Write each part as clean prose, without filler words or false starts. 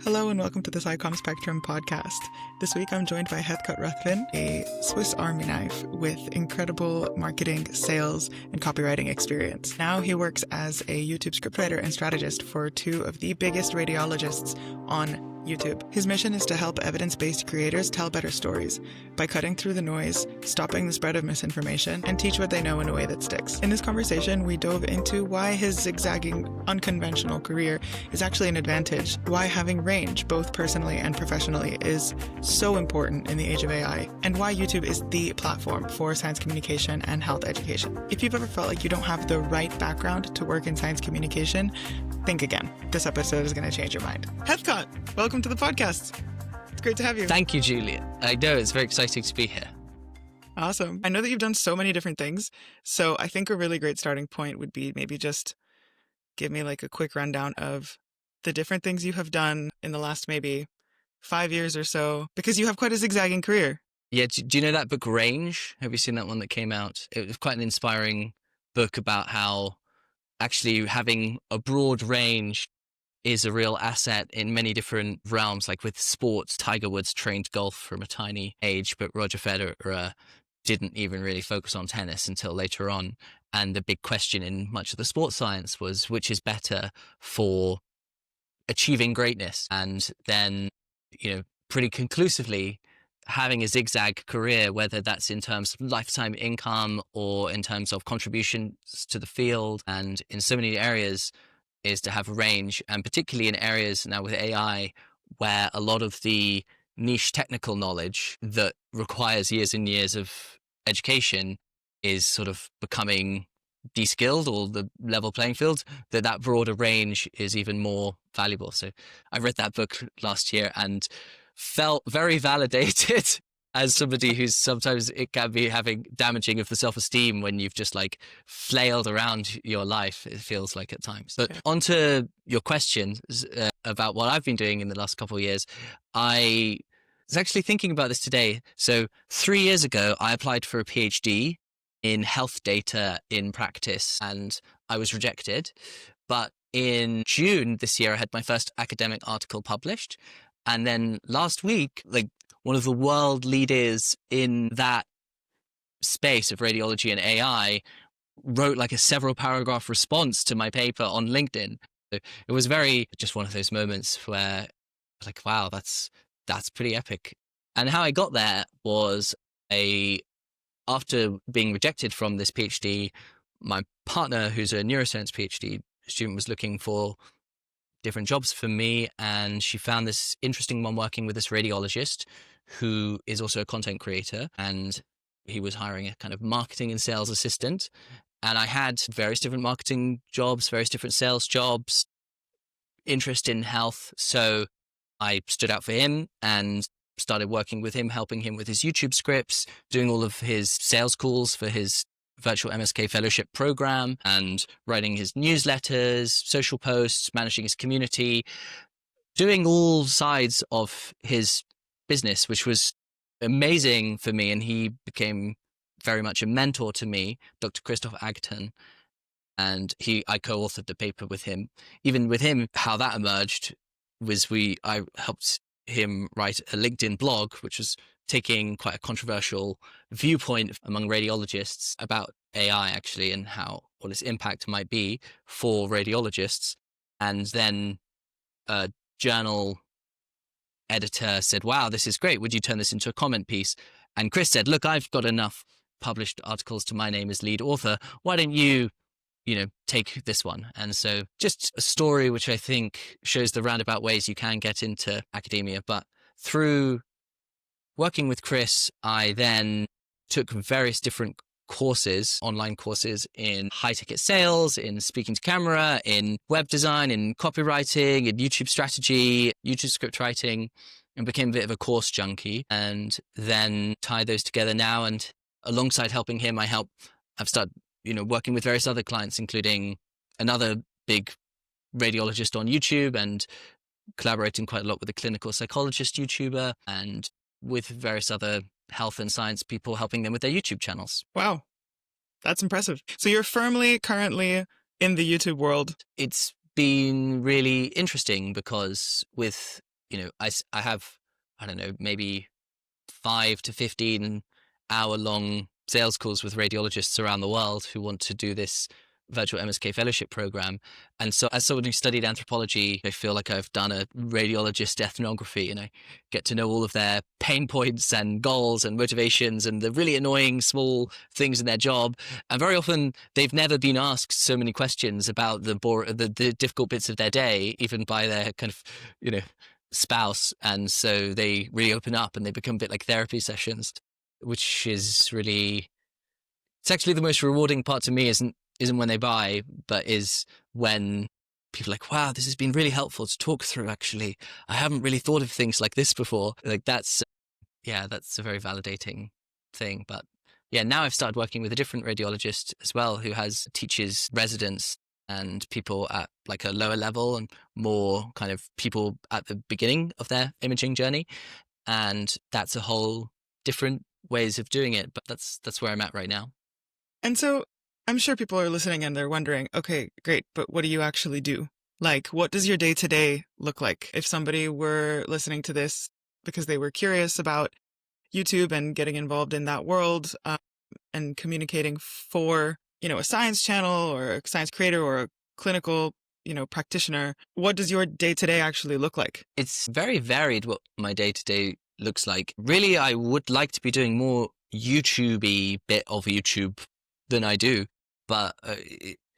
Hello and welcome to the SciComm Spectrum podcast. This week I'm joined by Heathcote, a Swiss Army knife with incredible marketing, sales, and copywriting experience. Now he works as a YouTube scriptwriter and strategist for two of the biggest radiologists on YouTube. His mission is to help evidence-based creators tell better stories by cutting through the noise, stopping the spread of misinformation, and teach what they know in a way that sticks. In this conversation, we dove into why his zigzagging, unconventional career is actually an advantage, why having range, both personally and professionally, is so important in the age of AI, and why YouTube is the platform for science communication and health education. If you've ever felt like you don't have the right background to work in science communication, think again. This episode is going to change your mind. Heathcote, welcome to the podcast. It's great to have you. Thank you, Julia. I know, it's very exciting to be here. Awesome. I know that you've done so many different things, so I think a really great starting point would be maybe just give me like a quick rundown of the different things you have done in the last maybe 5 years or so, because you have quite a zigzagging career. Yeah, do you know that book Range? Have you seen that one that came out? It was quite an inspiring book about how actually having a broad range is a real asset in many different realms. Like with sports, Tiger Woods trained golf from a tiny age, but Roger Federer didn't even really focus on tennis until later on. And the big question in much of the sports science was which is better for achieving greatness. And then, pretty conclusively, having a zigzag career, whether that's in terms of lifetime income or in terms of contributions to the field and in so many areas, is to have a range. And particularly in areas now with AI, where a lot of the niche technical knowledge that requires years and years of education is sort of becoming de-skilled, or the level playing field, that broader range is even more valuable. So I read that book last year and felt very validated as somebody who's sometimes it can be having damaging of the self-esteem when you've just like flailed around your life, it feels like at times. But onto your question about what I've been doing in the last couple of years, I was actually thinking about this today. So 3 years ago, I applied for a PhD in health data in practice and I was rejected. But in June this year, I had my first academic article published. And then last week, like one of the world leaders in that space of radiology and AI wrote like a several paragraph response to my paper on LinkedIn. So it was just one of those moments where like, wow, that's pretty epic. And how I got there was after being rejected from this PhD, my partner, who's a neuroscience PhD student, was looking for different jobs for me, and she found this interesting one working with this radiologist who is also a content creator, and he was hiring a kind of marketing and sales assistant. And I had various different marketing jobs, various different sales jobs, interest in health. So I stood out for him and started working with him, helping him with his YouTube scripts, doing all of his sales calls for his virtual MSK fellowship program, and writing his newsletters, social posts, managing his community, doing all sides of his business, which was amazing for me. And he became very much a mentor to me, Dr. Christoph Agton. And I co-authored the paper with him. Even with him, how that emerged was I helped him write a LinkedIn blog, which was taking quite a controversial viewpoint among radiologists about AI actually, and what its impact might be for radiologists. And then a journal editor said, wow, this is great. Would you turn this into a comment piece? And Chris said, look, I've got enough published articles to my name as lead author. Why don't you take this one? And so just a story which I think shows the roundabout ways you can get into academia. But through working with Chris, I then took various different courses, online courses in high ticket sales, in speaking to camera, in web design, in copywriting, in YouTube strategy, YouTube script writing, and became a bit of a course junkie, and then tie those together now. And alongside helping him, I've started working with various other clients, including another big radiologist on YouTube, and collaborating quite a lot with a clinical psychologist YouTuber, and with various other health and science people, helping them with their YouTube channels. Wow. That's impressive. So you're firmly currently in the YouTube world. It's been really interesting because with I have, I don't know, maybe 5 to 15 hour long sales calls with radiologists around the world who want to do this virtual MSK fellowship program. And so as someone who studied anthropology, I feel like I've done a radiologist ethnography, and I get to know all of their pain points and goals and motivations and the really annoying small things in their job. And very often they've never been asked so many questions about the difficult bits of their day, even by their kind of, spouse. And so they really open up and they become a bit like therapy sessions, which is really, it's actually the most rewarding part to me, isn't when they buy, but is when people are like, wow, this has been really helpful to talk through. Actually, I haven't really thought of things like this before. Like that's a very validating thing. But yeah, now I've started working with a different radiologist as well, who teaches residents and people at like a lower level and more kind of people at the beginning of their imaging journey. And that's a whole different ways of doing it. But that's where I'm at right now. And so I'm sure people are listening and they're wondering, okay, great, but what do you actually do? Like, what does your day-to-day look like? If somebody were listening to this because they were curious about YouTube and getting involved in that world and communicating for, a science channel or a science creator or a clinical, practitioner, what does your day-to-day actually look like? It's very varied what my day-to-day looks like. Really, I would like to be doing more YouTube-y bit of YouTube than I do. But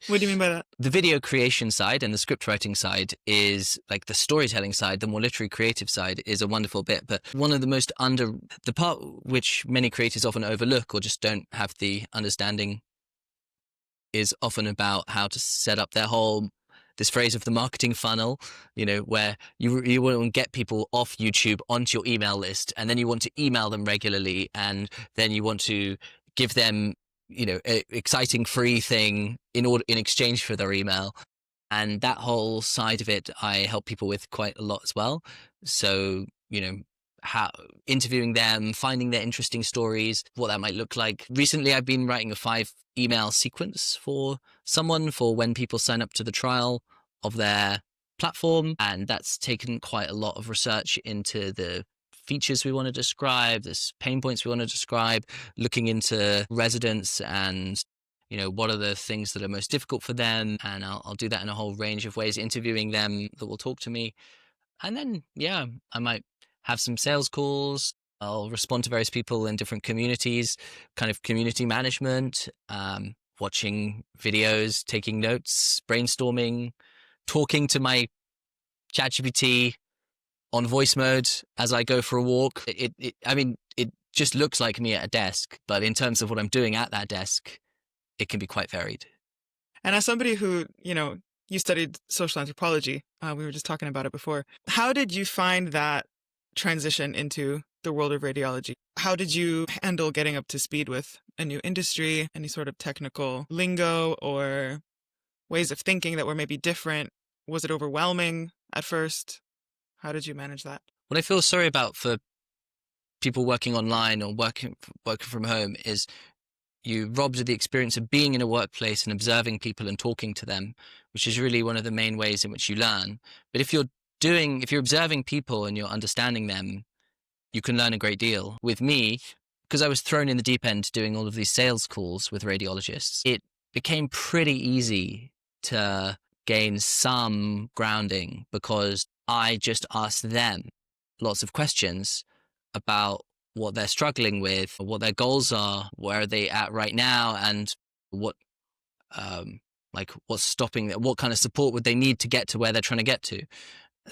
what do you mean by that? The video creation side and the script writing side is like the storytelling side, the more literary creative side is a wonderful bit. But one of the the part which many creators often overlook or just don't have the understanding is often about how to set up this phrase of the marketing funnel, where you want to get people off YouTube onto your email list, and then you want to email them regularly, and then you want to give them a exciting free thing in exchange for their email. And that whole side of it, I help people with quite a lot as well. So, how interviewing them, finding their interesting stories, what that might look like. Recently, I've been writing a 5-email sequence for someone for when people sign up to the trial of their platform. And that's taken quite a lot of research into the features we want to describe, the pain points we want to describe, looking into residents and, what are the things that are most difficult for them. And I'll do that in a whole range of ways, interviewing them that will talk to me. And then, I might have some sales calls. I'll respond to various people in different communities, kind of community management, watching videos, taking notes, brainstorming, talking to my ChatGPT on voice mode as I go for a walk. It just looks like me at a desk, but in terms of what I'm doing at that desk, it can be quite varied. And as somebody who, you studied social anthropology, we were just talking about it before. How did you find that transition into the world of radiology? How did you handle getting up to speed with a new industry, any sort of technical lingo or ways of thinking that were maybe different? Was it overwhelming at first? How did you manage that? What I feel sorry about for people working online or working from home is you robbed of the experience of being in a workplace and observing people and talking to them, which is really one of the main ways in which you learn. But if you're observing people and you're understanding them, you can learn a great deal. With me, because I was thrown in the deep end doing all of these sales calls with radiologists, it became pretty easy to gain some grounding because I just asked them lots of questions about what they're struggling with, what their goals are, where are they at right now, and what's stopping them, what kind of support would they need to get to where they're trying to get to.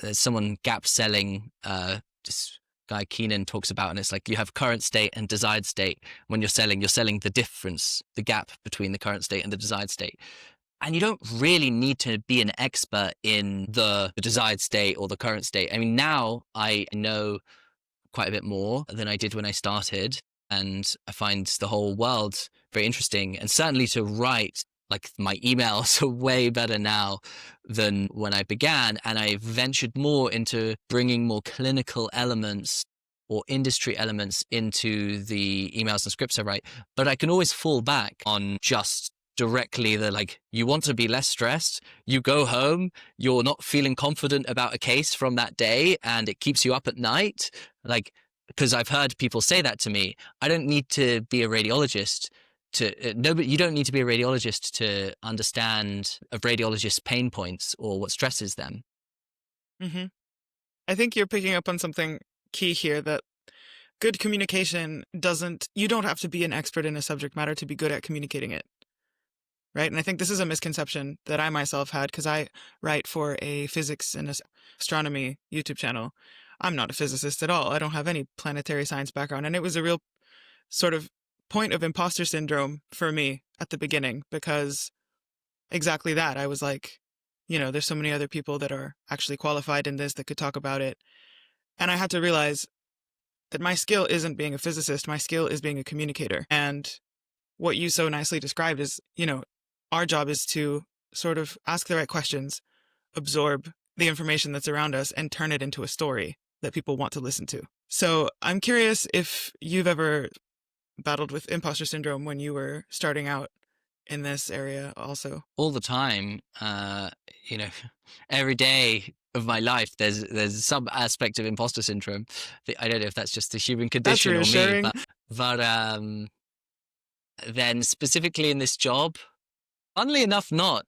There's someone gap selling, this guy Keenan talks about, and it's like you have current state and desired state. When you're selling the difference, the gap between the current state and the desired state. And you don't really need to be an expert in the desired state or the current state. I mean, now I know quite a bit more than I did when I started. And I find the whole world very interesting. And certainly to write, like my emails are way better now than when I began. And I ventured more into bringing more clinical elements or industry elements into the emails and scripts I write. But I can always fall back on just directly the like, you want to be less stressed, you go home, you're not feeling confident about a case from that day, and it keeps you up at night. Like, because I've heard people say that to me. I don't need to be a radiologist to no, but you don't need to be a radiologist to understand a radiologist's pain points or what stresses them. Mm-hmm. I think you're picking up on something key here, that good communication you don't have to be an expert in a subject matter to be good at communicating it. Right. And I think this is a misconception that I myself had, because I write for a physics and astronomy YouTube channel. I'm not a physicist at all. I don't have any planetary science background. And it was a real sort of point of imposter syndrome for me at the beginning, because exactly that. I was like, there's so many other people that are actually qualified in this that could talk about it. And I had to realize that my skill isn't being a physicist. My skill is being a communicator. And what you so nicely described is, our job is to sort of ask the right questions, absorb the information that's around us, and turn it into a story that people want to listen to. So I'm curious if you've ever battled with imposter syndrome when you were starting out in this area also. All the time, every day of my life, there's some aspect of imposter syndrome. I don't know if that's just the human condition or me, but then specifically in this job, funnily enough, not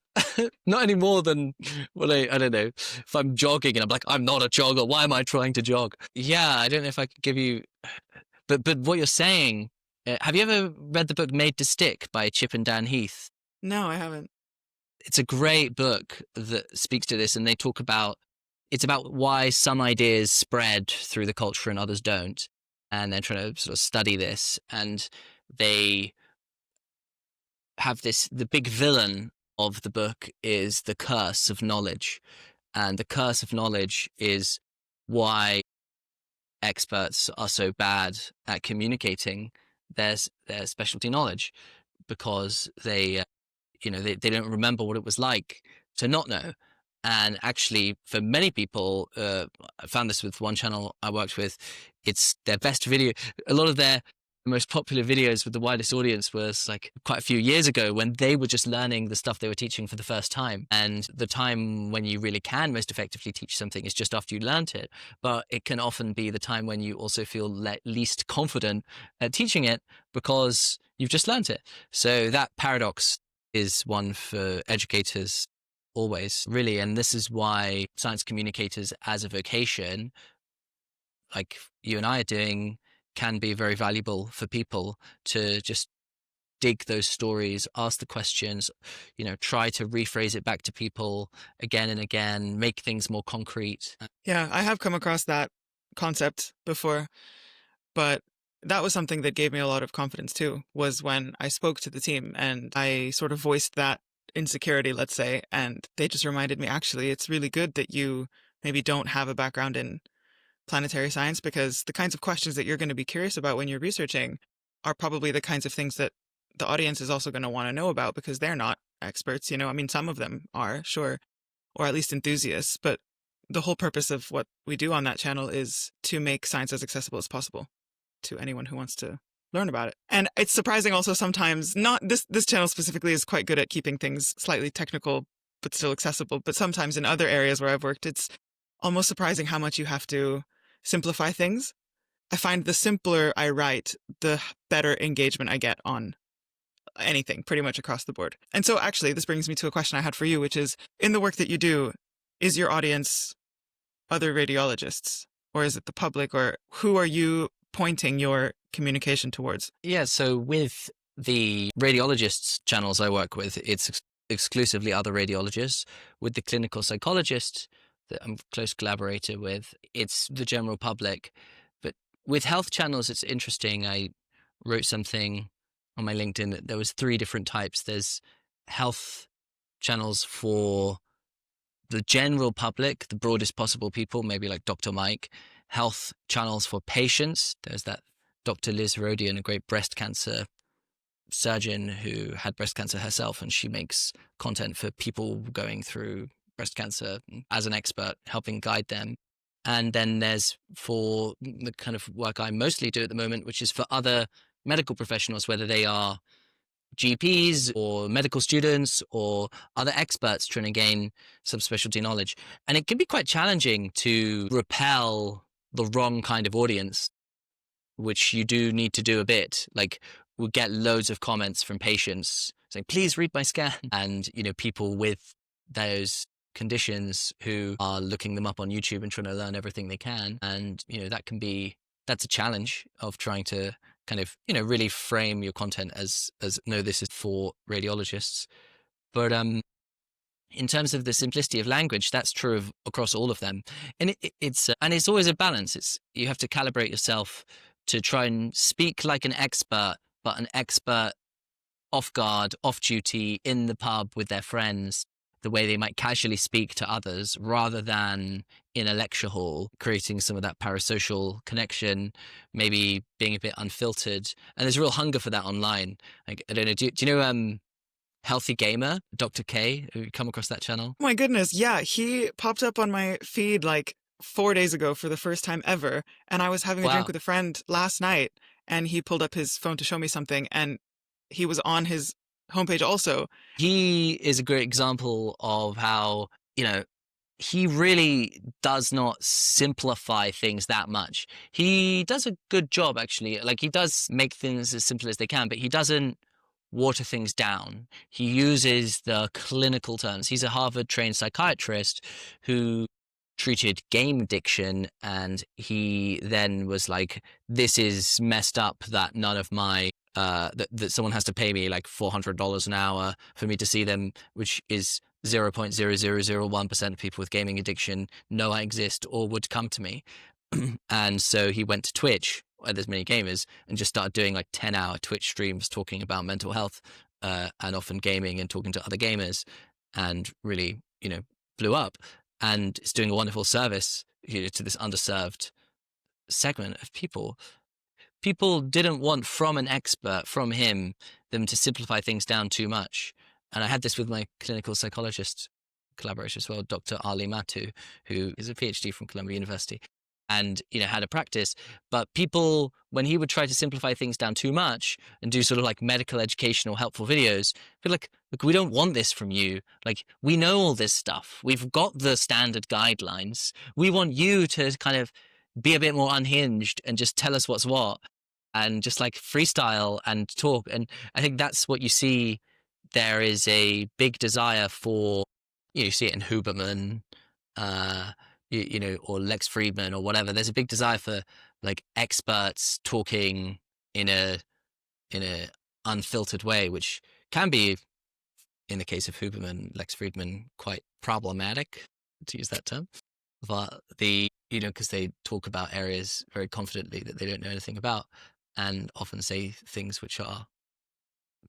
any more than, well, I don't know, if I'm jogging and I'm like, I'm not a jogger, why am I trying to jog? Yeah, I don't know if I could give you, but what you're saying, have you ever read the book Made to Stick by Chip and Dan Heath? No, I haven't. It's a great book that speaks to this, and they talk about, it's about why some ideas spread through the culture and others don't. And they're trying to sort of study this, and they have the big villain of the book is the curse of knowledge. And the curse of knowledge is why experts are so bad at communicating their specialty knowledge, because they don't remember what it was like to not know. And actually, for many people, I found this with one channel I worked with, it's their best video. A lot of their most popular videos with the widest audience was like quite a few years ago, when they were just learning the stuff they were teaching for the first time. And the time when you really can most effectively teach something is just after you learned it. But it can often be the time when you also feel least confident at teaching it, because you've just learned it. So that paradox is one for educators always, really. And this is why science communicators as a vocation, like you and I are doing, can be very valuable for people to just dig those stories, ask the questions, try to rephrase it back to people again and again, make things more concrete. Yeah, I have come across that concept before, but that was something that gave me a lot of confidence too, was when I spoke to the team and I sort of voiced that insecurity, let's say, and they just reminded me, actually, it's really good that you maybe don't have a background in planetary science, because the kinds of questions that you're going to be curious about when you're researching are probably the kinds of things that the audience is also going to want to know about, because they're not experts. I mean, some of them are, sure, or at least enthusiasts, but the whole purpose of what we do on that channel is to make science as accessible as possible to anyone who wants to learn about it. And it's surprising also sometimes, not this channel specifically is quite good at keeping things slightly technical but still accessible, but sometimes in other areas where I've worked, it's almost surprising how much you have to simplify things. I find the simpler I write, the better engagement I get on anything, pretty much across the board. And so actually, this brings me to a question I had for you, which is, in the work that you do, is your audience other radiologists, or is it the public, or who are you pointing your communication towards? Yeah, so with the radiologists channels I work with, it's exclusively other radiologists. With the clinical psychologist that I'm a close collaborator with, it's the general public. But with health channels, it's interesting. I wrote something on my LinkedIn that there was 3 different types. There's health channels for the general public, the broadest possible people, maybe like Dr. Mike. Health channels for patients. There's that Dr. Liz Rodian, a great breast cancer surgeon who had breast cancer herself, and she makes content for people going through breast cancer as an expert, helping guide them. And then there's for the kind of work I mostly do at the moment, which is for other medical professionals, whether they are GPs or medical students or other experts trying to gain subspecialty knowledge. And it can be quite challenging to repel the wrong kind of audience, which you do need to do a bit. Like, we'll get loads of comments from patients saying, please read my scan. And, people with those conditions who are looking them up on YouTube and trying to learn everything they can. And, that's a challenge of trying to kind of, really frame your content as no, this is for radiologists. But in terms of the simplicity of language, that's true across all of them. And it's always a balance. You have to calibrate yourself to try and speak like an expert, but an expert off guard, off duty, in the pub with their friends, the way they might casually speak to others, rather than in a lecture hall, creating some of that parasocial connection, maybe being a bit unfiltered. And there's a real hunger for that online. Like, I don't know, do you know Healthy Gamer, Dr. K? Have you come across that channel? Oh my goodness, yeah, he popped up on my feed like 4 days ago for the first time ever, and I was having a drink with a friend last night, and he pulled up his phone to show me something, and he was on his homepage also. He is a great example of how, he really does not simplify things that much. He does a good job, actually. Like, he does make things as simple as they can, but he doesn't water things down. He uses the clinical terms. He's a Harvard-trained psychiatrist who treated game addiction, and he then was like, this is messed up that none of my that someone has to pay me like $400 an hour for me to see them, which is 0.0001% of people with gaming addiction know I exist or would come to me. And so he went to Twitch, where there's many gamers, and just started doing like 10-hour Twitch streams talking about mental health and often gaming and talking to other gamers, and really, blew up. And it's doing a wonderful service to this underserved segment of people. People didn't want from an expert, from him, them to simplify things down too much. And I had this with my clinical psychologist collaborator as well, Dr. Ali Matu, who is a PhD from Columbia University, and had a practice. But people, when he would try to simplify things down too much and do sort of like medical educational helpful videos, be like, look, we don't want this from you. Like, we know all this stuff. We've got the standard guidelines. We want you to kind of be a bit more unhinged and just tell us what's what, and just like freestyle and talk. And I think that's what you see. There is a big desire for, you see it in Huberman, or Lex Friedman or whatever. There's a big desire for like experts talking in a unfiltered way, which can be, in the case of Huberman, Lex Friedman, quite problematic, to use that term. But because they talk about areas very confidently that they don't know anything about, and often say things which are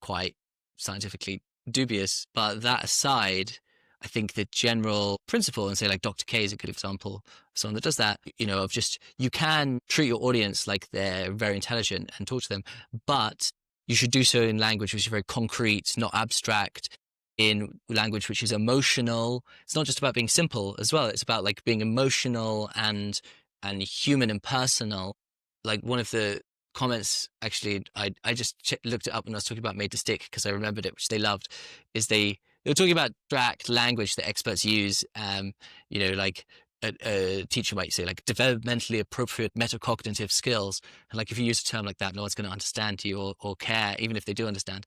quite scientifically dubious. But that aside, I think the general principle, and say like Dr. K is a good example of someone that does that, of just, you can treat your audience like they're very intelligent and talk to them, but you should do so in language which is very concrete, not abstract, in language which is emotional. It's not just about being simple as well. It's about like being emotional and human and personal. Like, one of the comments, actually, I just looked it up when I was talking about Made to Stick, because I remembered it, which they loved, is they were talking about abstract language that experts use. Like a teacher might say like developmentally appropriate metacognitive skills. And like, if you use a term like that, no one's going to understand you or care, even if they do understand.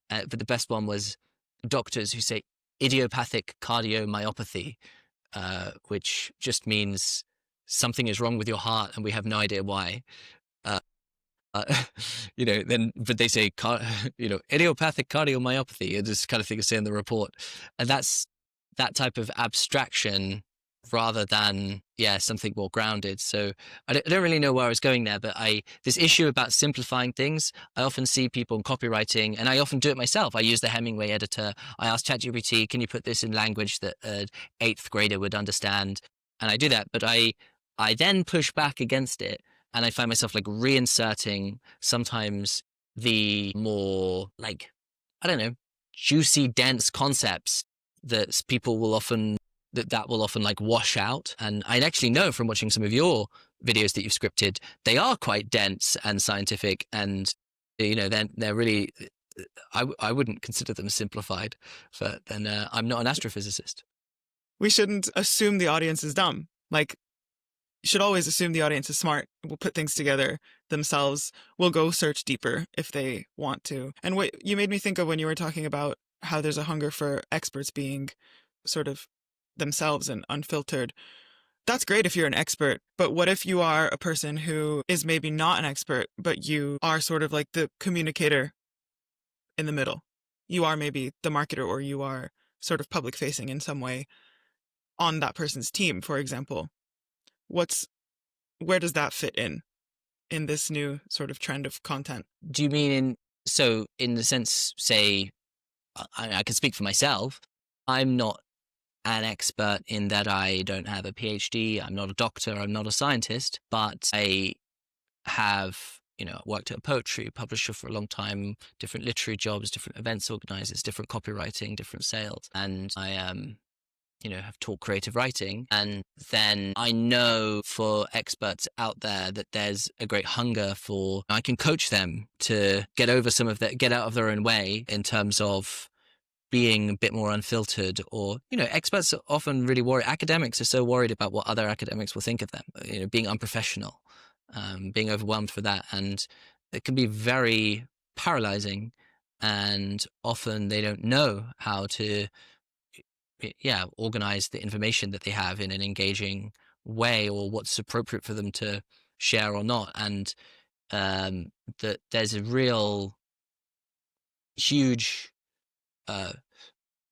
But the best one was doctors who say idiopathic cardiomyopathy, which just means something is wrong with your heart and we have no idea why. But they say, idiopathic cardiomyopathy, and this kind of thing is say in the report. And that's that type of abstraction rather than, something more grounded. So I don't really know where I was going there, but this issue about simplifying things, I often see people in copywriting, and I often do it myself. I use the Hemingway editor. I ask ChatGPT, can you put this in language that an 8th grader would understand? And I do that, but I then push back against it. And I find myself like reinserting sometimes the more like, I don't know, juicy, dense concepts that people will often, that will often like wash out. And I actually know from watching some of your videos that you've scripted, they are quite dense and scientific, and they're really I wouldn't consider them simplified, but then I'm not an astrophysicist. We shouldn't assume the audience is dumb. Like, you should always assume the audience is smart, will put things together themselves, will go search deeper if they want to. And what you made me think of when you were talking about how there's a hunger for experts being sort of themselves and unfiltered. That's great if you're an expert, but what if you are a person who is maybe not an expert, but you are sort of like the communicator in the middle? You are maybe the marketer, or you are sort of public facing in some way on that person's team, for example. Where does that fit in this new sort of trend of content? Do you mean in the sense, say, I can speak for myself. I'm not an expert in that I don't have a PhD. I'm not a doctor. I'm not a scientist, but I have, worked at a poetry publisher for a long time, different literary jobs, different events organizers, different copywriting, different sales. And I have taught creative writing. And then I know for experts out there that there's a great hunger for, I can coach them to get over get out of their own way in terms of being a bit more unfiltered. Or, experts are often really worried. Academics are so worried about what other academics will think of them, being unprofessional, being overwhelmed for that. And it can be very paralyzing. And often they don't know how to organize the information that they have in an engaging way, or what's appropriate for them to share or not. And that there's a real huge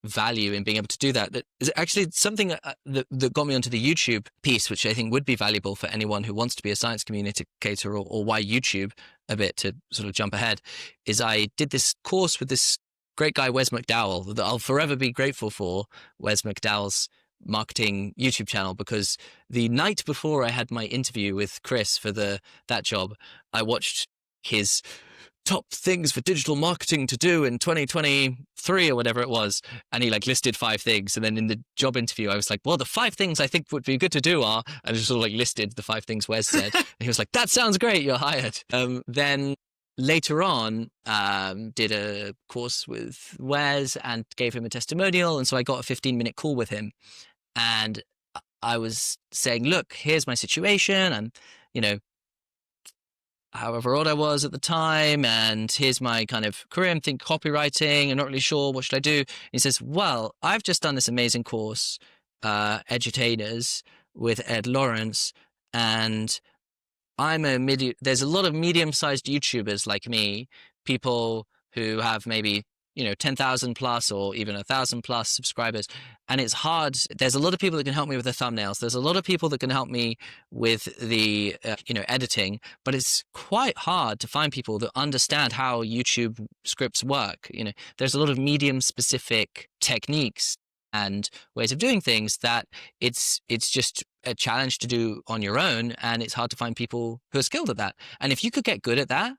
value in being able to do that. That is actually something that got me onto the YouTube piece, which I think would be valuable for anyone who wants to be a science communicator, or why YouTube a bit, to sort of jump ahead, is I did this course with this great guy, Wes McDowell, that I'll forever be grateful for, Wes McDowell's marketing YouTube channel, because the night before I had my interview with Chris for that job, I watched his top things for digital marketing to do in 2023 or whatever it was. And he listed 5 things. And then in the job interview, I was like, well, the 5 things I think would be good to do are, and just sort of listed the 5 things Wes said. And he was like, that sounds great. You're hired. Then later on, did a course with Wes and gave him a testimonial. And so I got a 15-minute call with him. And I was saying, look, here's my situation. And, however old I was at the time, and here's my kind of career. I'm thinking copywriting. I'm not really sure. What should I do? And he says, well, I've just done this amazing course, Edutainers, with Ed Lawrence, and there's a lot of medium-sized YouTubers like me, people who have maybe 10,000 plus or even 1,000 plus subscribers. And it's hard. There's a lot of people that can help me with the thumbnails. There's a lot of people that can help me with the, editing, but it's quite hard to find people that understand how YouTube scripts work. There's a lot of medium specific techniques and ways of doing things that it's just a challenge to do on your own. And it's hard to find people who are skilled at that. And if you could get good at that,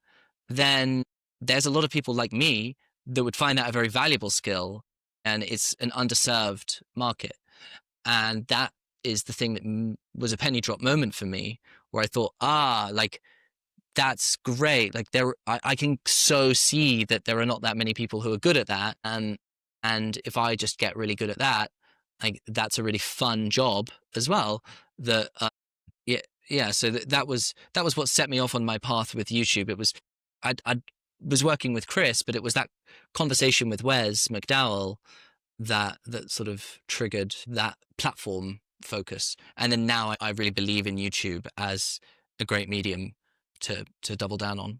then there's a lot of people like me that would find that a very valuable skill, and it's an underserved market. And that is the thing that was a penny drop moment for me, where I thought, that's great. I can so see that there are not that many people who are good at that. And if I just get really good at that, that's a really fun job as well. So that was what set me off on my path with YouTube. It was, I was working with Chris, but it was that conversation with Wes McDowell that sort of triggered that platform focus. And then now I really believe in YouTube as a great medium to double down on.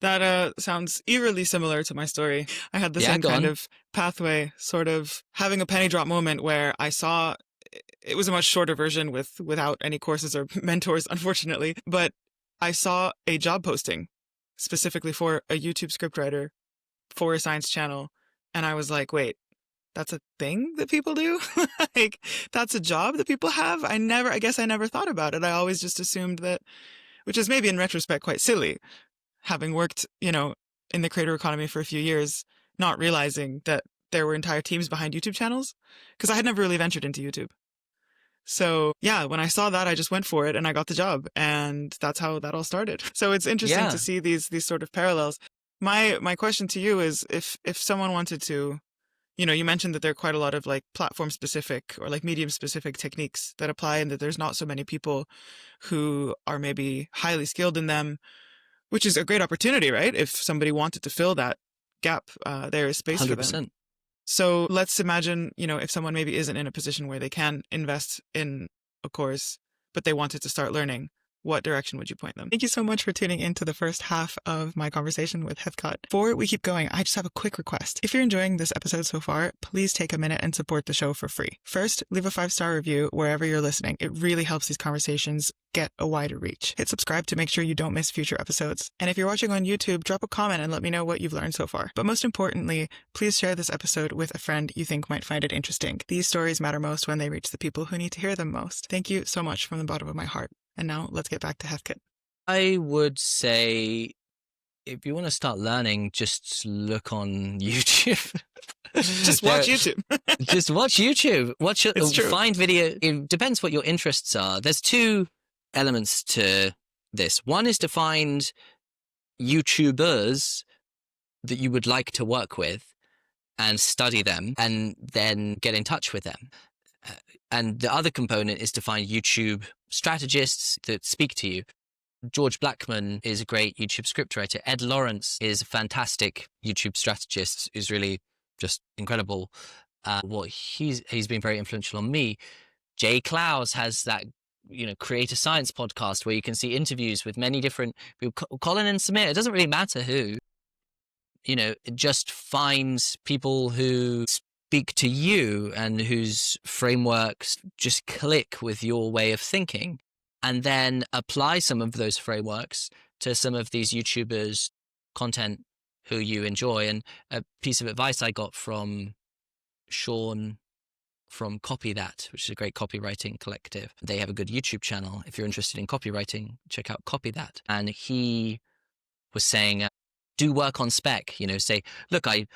That sounds eerily similar to my story. I had the same kind of pathway, sort of having a penny drop moment where I saw, it was a much shorter version without any courses or mentors, unfortunately, but I saw a job posting specifically for a YouTube scriptwriter for a science channel. And I was like, wait, that's a thing that people do? That's a job that people have? I guess I never thought about it. I always just assumed that, which is maybe in retrospect quite silly, having worked, in the creator economy for a few years, not realizing that there were entire teams behind YouTube channels, because I had never really ventured into YouTube. So yeah, when I saw that, I just went for it and I got the job, and that's how that all started. So it's interesting to see these sort of parallels. My question to you is if someone wanted to, you mentioned that there are quite a lot of like platform specific or like medium specific techniques that apply, and that there's not so many people who are maybe highly skilled in them, which is a great opportunity, right? If somebody wanted to fill that gap, there is space for them. 100%. So let's imagine, if someone maybe isn't in a position where they can invest in a course, but they wanted to start learning, what direction would you point them? Thank you so much for tuning into the first half of my conversation with Heathcote. Before we keep going, I just have a quick request. If you're enjoying this episode so far, please take a minute and support the show for free. First, leave a 5-star review wherever you're listening. It really helps these conversations get a wider reach. Hit subscribe to make sure you don't miss future episodes. And if you're watching on YouTube, drop a comment and let me know what you've learned so far. But most importantly, please share this episode with a friend you think might find it interesting. These stories matter most when they reach the people who need to hear them most. Thank you so much from the bottom of my heart. And now let's get back to Heathcote. I would say if you want to start learning, just look on YouTube. Just watch YouTube. Just watch YouTube. It's true. Find video. It depends what your interests are. There's two elements to this. One is to find YouTubers that you would like to work with and study them and then get in touch with them. And the other component is to find YouTube strategists that speak to you. George Blackman is a great YouTube scriptwriter. Ed Lawrence is a fantastic YouTube strategist who's really just incredible. He's been very influential on me. Jay Clowes has that, Creator Science podcast where you can see interviews with many different people. Colin and Samir, it doesn't really matter who. It just finds people who speak to you and whose frameworks just click with your way of thinking, and then apply some of those frameworks to some of these YouTubers' content who you enjoy. And a piece of advice I got from Sean from Copy That, which is a great copywriting collective. They have a good YouTube channel. If you're interested in copywriting, check out Copy That. And he was saying, do work on spec, say, look, I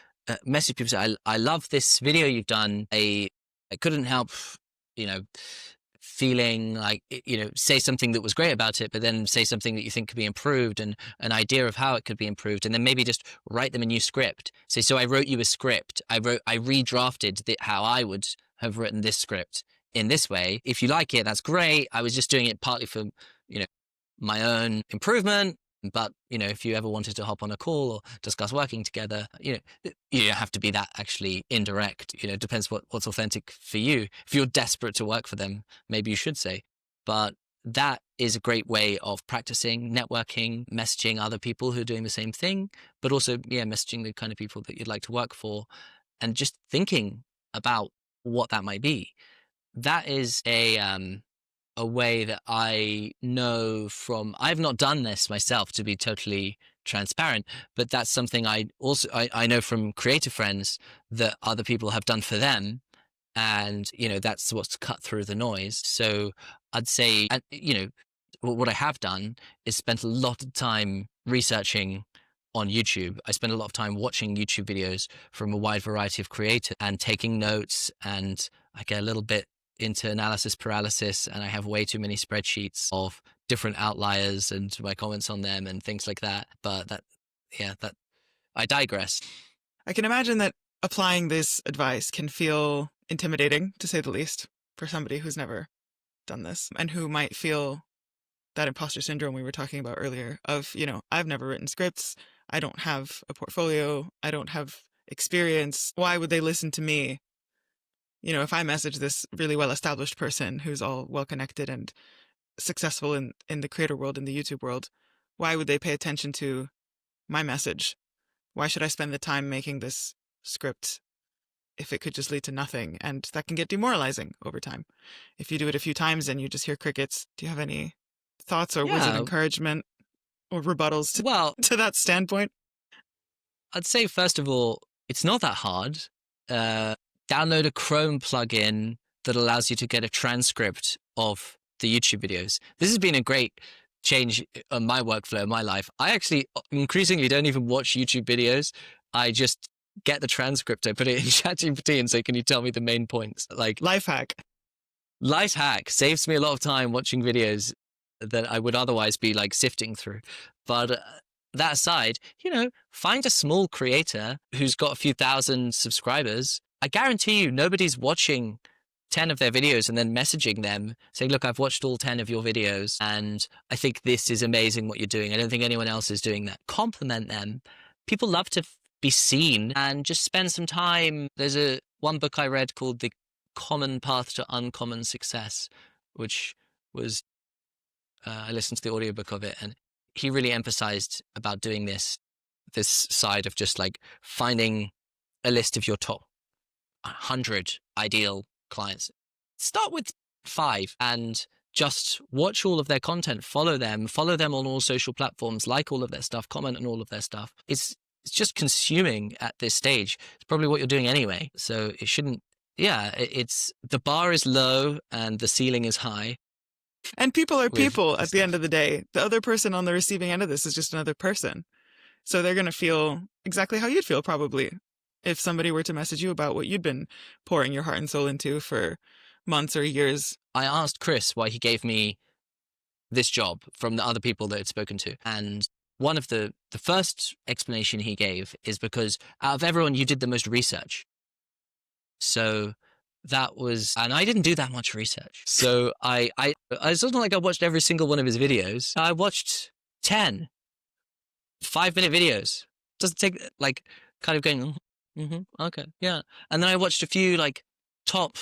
message people, say, I love this video you've done. I couldn't help, feeling like, say something that was great about it, but then say something that you think could be improved and an idea of how it could be improved. And then maybe just write them a new script. Say, so I wrote you a script. I redrafted how I would have written this script in this way. If you like it, that's great. I was just doing it partly for, my own improvement. But, if you ever wanted to hop on a call or discuss working together, you don't have to be that actually indirect. It depends what's authentic for you. If you're desperate to work for them, maybe you should say. But that is a great way of practicing, networking, messaging other people who are doing the same thing, but also, messaging the kind of people that you'd like to work for and just thinking about what that might be. That is a way that I know from, I've not done this myself to be totally transparent, but that's something I know from creative friends that other people have done for them. And, that's what's cut through the noise. So I'd say, what I have done is spent a lot of time researching on YouTube. I spend a lot of time watching YouTube videos from a wide variety of creators and taking notes, and I get a little bit into analysis paralysis, and I have way too many spreadsheets of different outliers and my comments on them and things like that. But that I digress. I can imagine that applying this advice can feel intimidating, to say the least, for somebody who's never done this and who might feel that imposter syndrome we were talking about earlier of, I've never written scripts. I don't have a portfolio. I don't have experience. Why would they listen to me? If I message this really well-established person who's all well-connected and successful in the creator world, in the YouTube world, why would they pay attention to my message? Why should I spend the time making this script if it could just lead to nothing? And that can get demoralizing over time. If you do it a few times and you just hear crickets, do you have any thoughts or words of encouragement or rebuttals to that standpoint? I'd say, first of all, it's not that hard. Download a Chrome plugin that allows you to get a transcript of the YouTube videos. This has been a great change in my workflow, in my life. I actually increasingly don't even watch YouTube videos. I just get the transcript. I put it in ChatGPT and say, can you tell me the main points? Like, Life hack. Saves me a lot of time watching videos that I would otherwise be like sifting through. But that aside, find a small creator who's got a few thousand subscribers. I guarantee you nobody's watching 10 of their videos and then messaging them saying, look, I've watched all 10 of your videos and I think this is amazing what you're doing. I don't think anyone else is doing that. Compliment them. People love to be seen and just spend some time. There's one book I read called The Common Path to Uncommon Success, which was, I listened to the audiobook of it, and he really emphasized about doing this side of just like finding a list of your top 100 ideal clients. Start with 5 and just watch all of their content, follow them on all social platforms, like all of their stuff, comment on all of their stuff. It's just consuming at this stage. It's probably what you're doing anyway. So it shouldn't, it's the bar is low and the ceiling is high. And people are people at the end of the day. The other person on the receiving end of this is just another person. So they're going to feel exactly how you'd feel probably if somebody were to message you about what you'd been pouring your heart and soul into for months or years. I asked Chris why he gave me this job from the other people that I'd spoken to. And one of the first explanation he gave is because out of everyone, you did the most research. So that was, and I didn't do that much research. So it's not like I watched every single one of his videos. I watched 10 5-minute videos. Doesn't take like kind of going, okay, yeah. And then I watched a few like top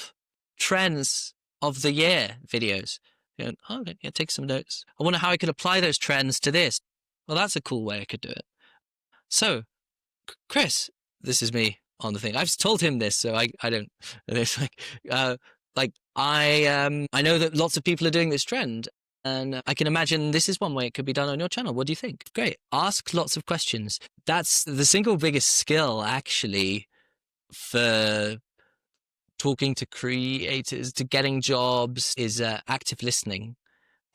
trends of the year videos. Okay, yeah, take some notes. I wonder how I could apply those trends to this. Well, that's a cool way I could do it. So, Chris, this is me on the thing. I've told him this, so I don't. It's I know that lots of people are doing this trend, and I can imagine this is one way it could be done on your channel. What do you think? Great. Ask lots of questions. That's the single biggest skill, actually, for talking to creators, to getting jobs, is active listening.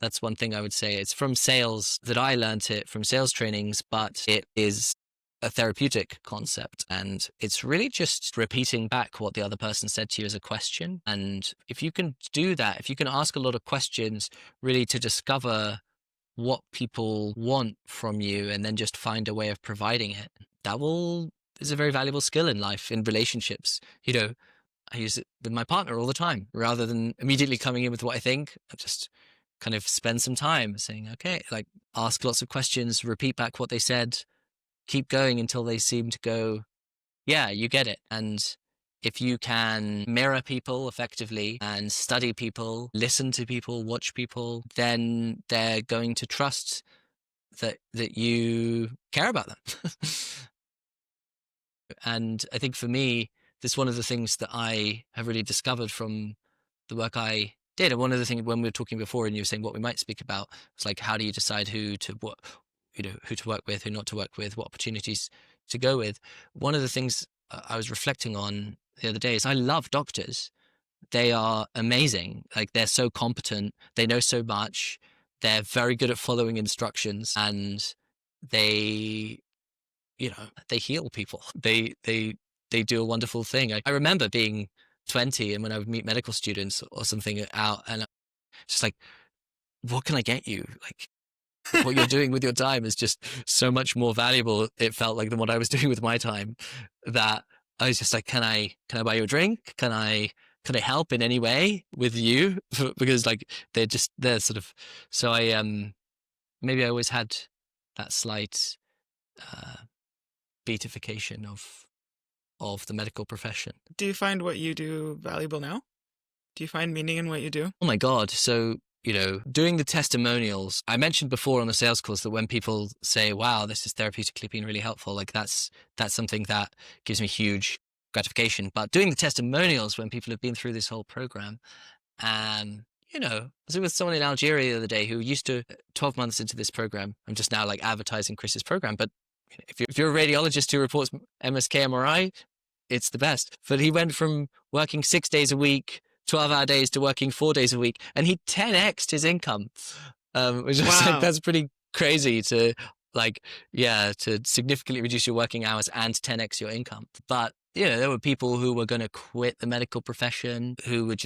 That's one thing I would say. It's from sales that I learned it from sales trainings, but it is a therapeutic concept. And it's really just repeating back what the other person said to you as a question. And if you can do that, if you can ask a lot of questions really to discover what people want from you and then just find a way of providing it, is a very valuable skill in life, in relationships. I use it with my partner all the time. Rather than immediately coming in with what I think, I just kind of spend some time saying, okay, like ask lots of questions, repeat back what they said, keep going until they seem to go, yeah, you get it. And if you can mirror people effectively and study people, listen to people, watch people, then they're going to trust that you care about them. And I think for me, this is one of the things that I have really discovered from the work I did. And one of the things when we were talking before and you were saying what we might speak about, was like, how do you decide who to work with, who not to work with, what opportunities to go with? One of the things I was reflecting on the other day is I love doctors. They are amazing. Like, they're so competent. They know so much. They're very good at following instructions, and they heal people. They do a wonderful thing. I remember being 20 and when I would meet medical students or something out, and it's just like, what can I get you? Like, what you're doing with your time is just so much more valuable, it felt like, than what I was doing with my time, that I was just like, can I buy you a drink? Can I help in any way with you? Because like, they're sort of, so I, maybe I always had that slight, beatification of the medical profession. Do you find what you do valuable now? Do you find meaning in what you do? Oh my God. So, doing the testimonials, I mentioned before on the sales calls that when people say, wow, this has therapeutically been really helpful, like that's something that gives me huge gratification. But doing the testimonials when people have been through this whole program, I was with someone in Algeria the other day who used to, 12 months into this program, I'm just now like advertising Chris's program, but if you're a radiologist who reports MSK MRI, it's the best. But he went from working 6 days a week, 12-hour days, to working 4 days a week, and he 10x'd his income, which is like, that's pretty crazy to significantly reduce your working hours and 10x your income. But there were people who were going to quit the medical profession, who were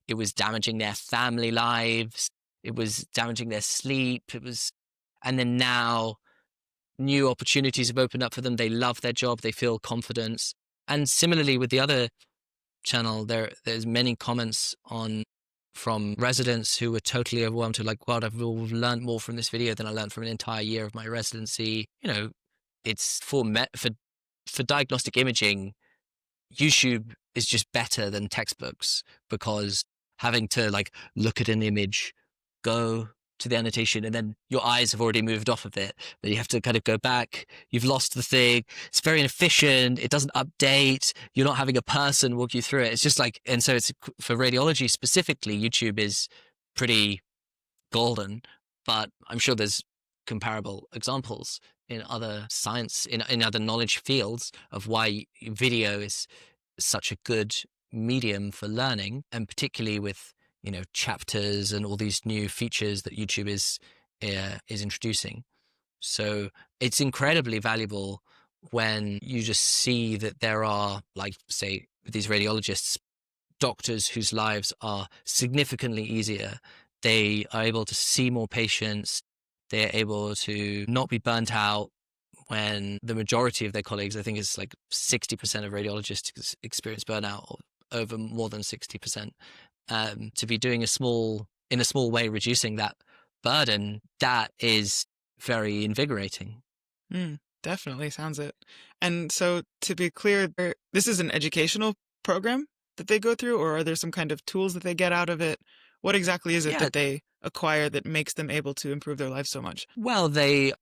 it was damaging their family lives, it was damaging their sleep, and then now new opportunities have opened up for them. They love their job. They feel confidence. And similarly with the other channel, there's many comments from residents who were totally overwhelmed, who like, God, I've learned more from this video than I learned from an entire year of my residency. You know, it's for diagnostic imaging, YouTube is just better than textbooks, because having to like look at an image, go to the annotation, and then your eyes have already moved off of it, then you have to kind of go back, you've lost the thing, it's very inefficient, it doesn't update, you're not having a person walk you through it. It's just like, and so it's for radiology specifically, YouTube is pretty golden, but I'm sure there's comparable examples in other science, in other knowledge fields, of why video is such a good medium for learning, and particularly with, you know, chapters and all these new features that YouTube is introducing. So it's incredibly valuable when you just see that there are, like, say, these radiologists, doctors whose lives are significantly easier. They are able to see more patients. They're able to not be burnt out, when the majority of their colleagues, I think it's like 60% of radiologists experience burnout, or over more than 60%. To be doing in a small way, reducing that burden, that is very invigorating. Definitely sounds it. And so, to be clear, this is an educational program that they go through, or are there some kind of tools that they get out of it? What exactly is it that they acquire that makes them able to improve their life so much? Well, they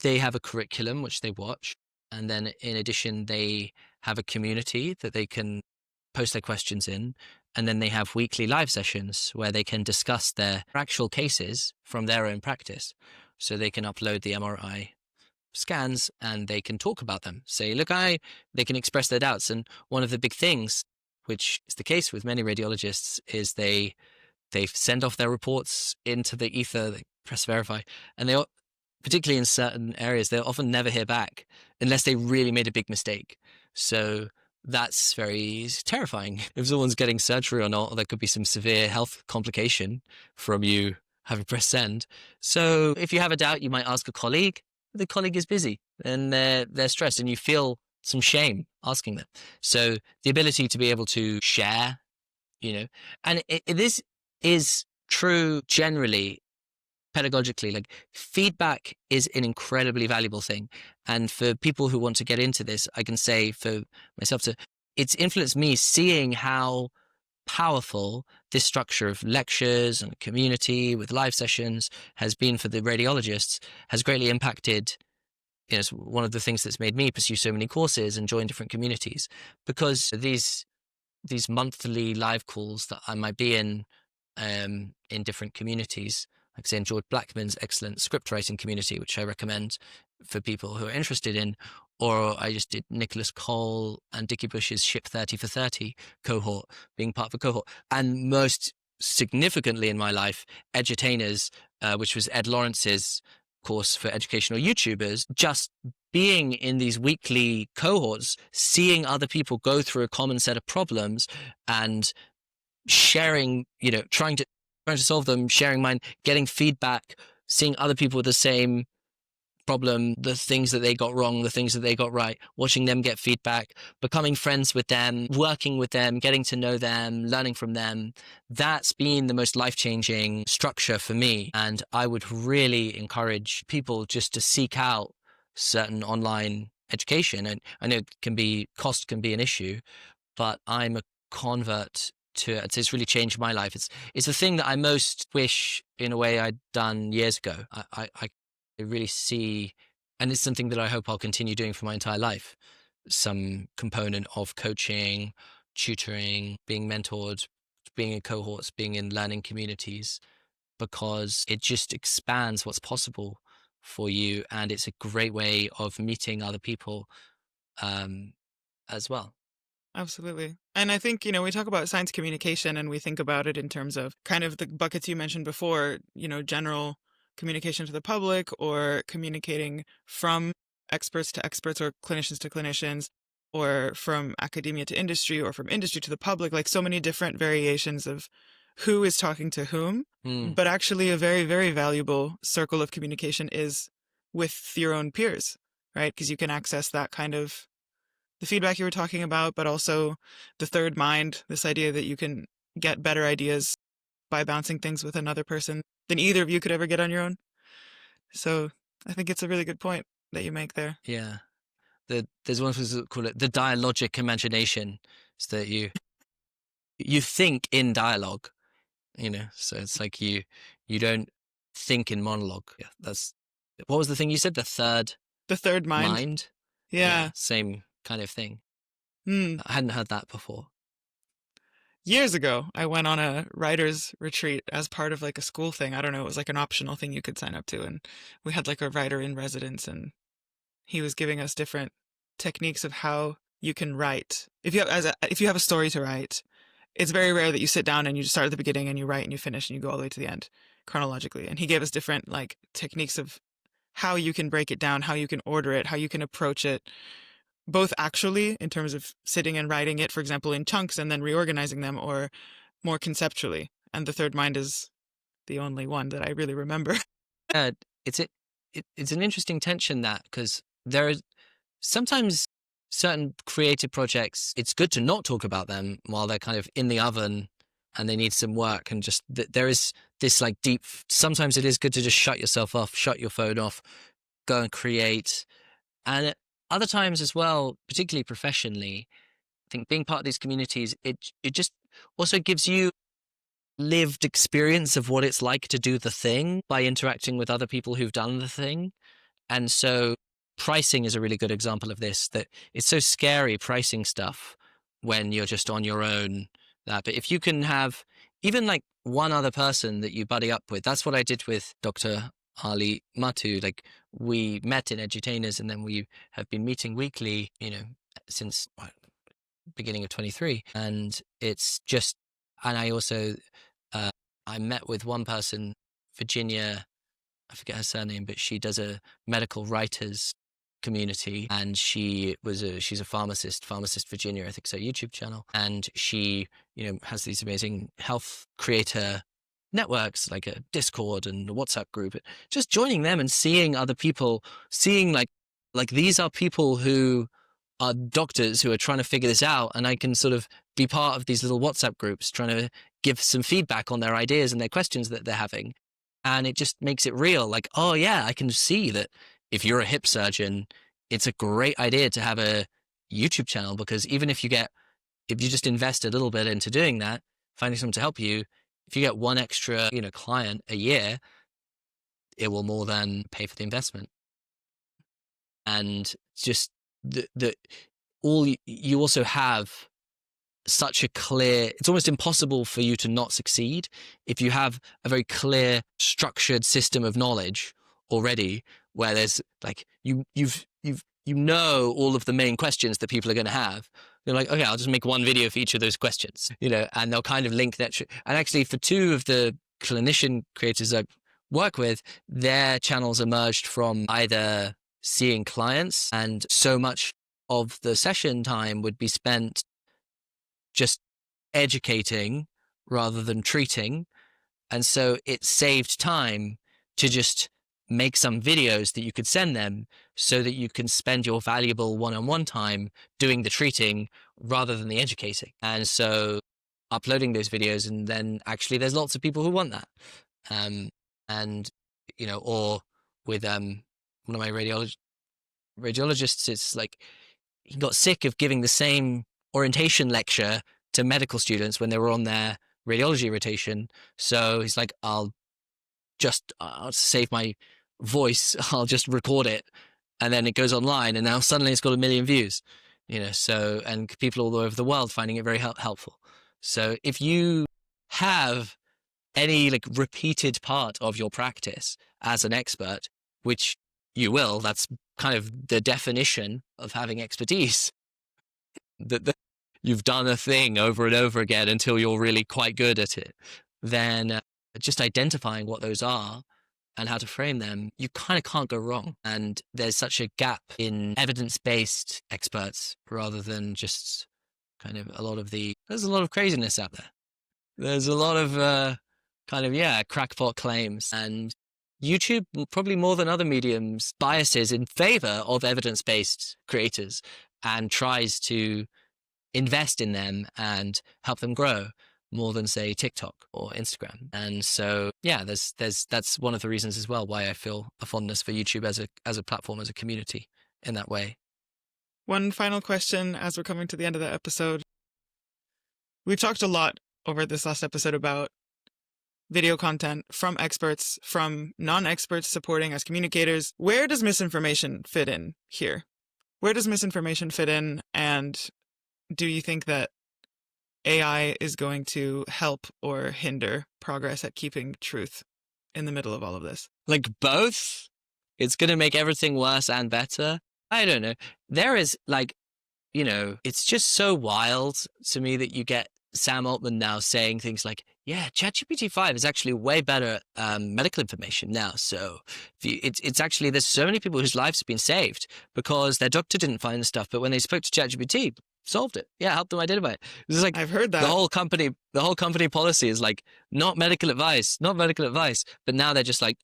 have a curriculum which they watch, and then in addition they have a community that they can post their questions in, and then they have weekly live sessions where they can discuss their actual cases from their own practice. So they can upload the MRI scans and they can talk about them, say, look, they can express their doubts. And one of the big things, which is the case with many radiologists, is they send off their reports into the ether, they press verify, and they, particularly in certain areas, they'll often never hear back unless they really made a big mistake. So that's very terrifying. If someone's getting surgery or not, there could be some severe health complication from you having pressed send. So if you have a doubt, you might ask a colleague. The colleague is busy and they're stressed, and you feel some shame asking them. So the ability to be able to share, you know, and this is true generally pedagogically, like feedback is an incredibly valuable thing. And for people who want to get into this, I can say for myself, it's influenced me seeing how powerful this structure of lectures and community with live sessions has been for the radiologists, has greatly impacted. You know, it's one of the things that's made me pursue so many courses and join different communities, because these monthly live calls that I might be in different communities, like say in George Blackman's excellent script writing community, which I recommend for people who are interested in, or I just did Nicholas Cole and Dickie Bush's Ship 30 for 30 cohort, being part of a cohort. And most significantly in my life, Edutainers, which was Ed Lawrence's course for educational YouTubers, just being in these weekly cohorts, seeing other people go through a common set of problems and sharing, you know, trying to solve them, sharing mine, getting feedback, seeing other people with the same problem, the things that they got wrong, the things that they got right, watching them get feedback, becoming friends with them, working with them, getting to know them, learning from them. That's been the most life-changing structure for me. And I would really encourage people just to seek out certain online education. And I know cost can be an issue, but I'm a convert to it. It's really changed my life. It's the thing that I most wish in a way I'd done years ago. I really see, and it's something that I hope I'll continue doing for my entire life, some component of coaching, tutoring, being mentored, being in cohorts, being in learning communities, because it just expands what's possible for you. And it's a great way of meeting other people as well. Absolutely. And I think, you know, we talk about science communication and we think about it in terms of kind of the buckets you mentioned before, you know, general communication to the public, or communicating from experts to experts, or clinicians to clinicians, or from academia to industry, or from industry to the public, like so many different variations of who is talking to whom. But actually a very, very valuable circle of communication is with your own peers. right? Because you can access that kind of the feedback you were talking about, but also the third mind, this idea that you can get better ideas by bouncing things with another person than either of you could ever get on your own. So I think it's a really good point that you make there. Yeah. There's one who's call it the dialogic imagination. It's that you think in dialogue, so it's like you don't think in monologue. Yeah, that's what was the thing you said? The third mind. Mind. Yeah. Same kind of thing. Hmm. I hadn't heard that before. Years ago, I went on a writer's retreat as part of like a school thing. I don't know, it was like an optional thing you could sign up to. And we had like a writer in residence, and he was giving us different techniques of how you can write. If you have a story to write, it's very rare that you sit down and you start at the beginning and you write and you finish and you go all the way to the end chronologically. And he gave us different like techniques of how you can break it down, how you can order it, how you can approach it, both actually in terms of sitting and writing it, for example, in chunks and then reorganizing them, or more conceptually. And the third mind is the only one that I really remember. Yeah, it's an interesting tension, that because there is sometimes certain creative projects, it's good to not talk about them while they're kind of in the oven and they need some work, and just there is this like deep, sometimes it is good to just shut yourself off, shut your phone off, go and create. And other times as well, particularly professionally, I think being part of these communities, it just also gives you lived experience of what it's like to do the thing by interacting with other people who've done the thing. And so pricing is a really good example of this, that it's so scary pricing stuff when you're just on your own. But if you can have even like one other person that you buddy up with, that's what I did with Dr. Ali Matu. Like, we met in Edutainers, and then we have been meeting weekly, since beginning of 23. And it's just, and I also, I met with one person, Virginia, I forget her surname, but she does a medical writers community, and she's a pharmacist Virginia, I think, so YouTube channel. And she, has these amazing health creator networks like a Discord and a WhatsApp group. Just joining them and seeing other people, seeing like these are people who are doctors who are trying to figure this out, and I can sort of be part of these little WhatsApp groups trying to give some feedback on their ideas and their questions that they're having. And it just makes it real. Like, oh yeah, I can see that if you're a hip surgeon, it's a great idea to have a YouTube channel, because even if you just invest a little bit into doing that, finding someone to help you, if you get one extra, client a year, it will more than pay for the investment. And just you also have such a clear, it's almost impossible for you to not succeed if you have a very clear structured system of knowledge already, where there's like you know all of the main questions that people are going to have. They're like, okay, I'll just make one video for each of those questions, and they'll kind of link that. And actually, for two of the clinician creators I work with, their channels emerged from either seeing clients, and so much of the session time would be spent just educating rather than treating. And so it saved time to just make some videos that you could send them, so that you can spend your valuable one-on-one time doing the treating rather than the educating. And so uploading those videos, and then actually there's lots of people who want that. And, or with one of my radiologists, it's like he got sick of giving the same orientation lecture to medical students when they were on their radiology rotation. So he's like, I'll save my voice, I'll just record it, and then it goes online, and now suddenly it's got 1 million views, so, and people all over the world finding it very helpful. So if you have any like repeated part of your practice as an expert, which you will, that's kind of the definition of having expertise, that you've done a thing over and over again until you're really quite good at it, then just identifying what those are and how to frame them, you kind of can't go wrong. And there's such a gap in evidence-based experts rather than just kind of there's a lot of craziness out there. There's a lot of crackpot claims. And YouTube, probably more than other mediums, biases in favor of evidence-based creators and tries to invest in them and help them grow more than, say, TikTok or Instagram. And so, yeah, that's one of the reasons as well why I feel a fondness for YouTube as a platform, as a community in that way. One final question as we're coming to the end of the episode. We've talked a lot over this last episode about video content from experts, from non-experts supporting as communicators. Where does misinformation fit in here? Where does misinformation fit in? And do you think that AI is going to help or hinder progress at keeping truth in the middle of all of this? Like both? It's going to make everything worse and better? I don't know. There is it's just so wild to me that you get Sam Altman now saying things like, yeah, ChatGPT 5 is actually way better at medical information now. So it's actually, there's so many people whose lives have been saved because their doctor didn't find the stuff, but when they spoke to ChatGPT, solved it. Yeah, helped them identify it. It's like, I've heard that. The whole company policy is like, not medical advice. But now they're just like,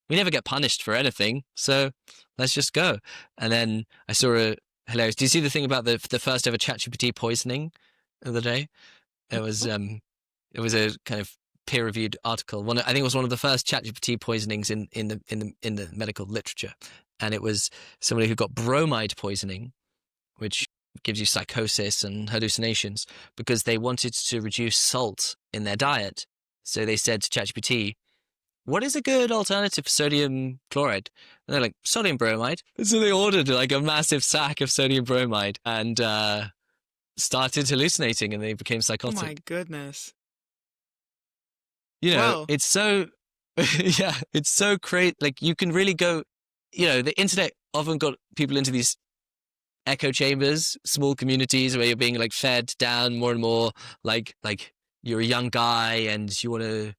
we never get punished for anything. So let's just go. And then I saw a hilarious, do you see the thing about the first ever ChatGPT poisoning the other day? It was a kind of peer-reviewed article. I think it was one of the first ChatGPT poisonings in the medical literature, and it was somebody who got bromide poisoning, which gives you psychosis and hallucinations, because they wanted to reduce salt in their diet. So they said to ChatGPT, what is a good alternative for sodium chloride? And they're like, sodium bromide. And so they ordered like a massive sack of sodium bromide and started hallucinating, and they became psychotic. Oh my goodness. Wow. It's so, yeah, it's so great. Like you can really go, the internet often got people into these echo chambers, small communities where you're being like fed down more and more, like you're a young guy and you want to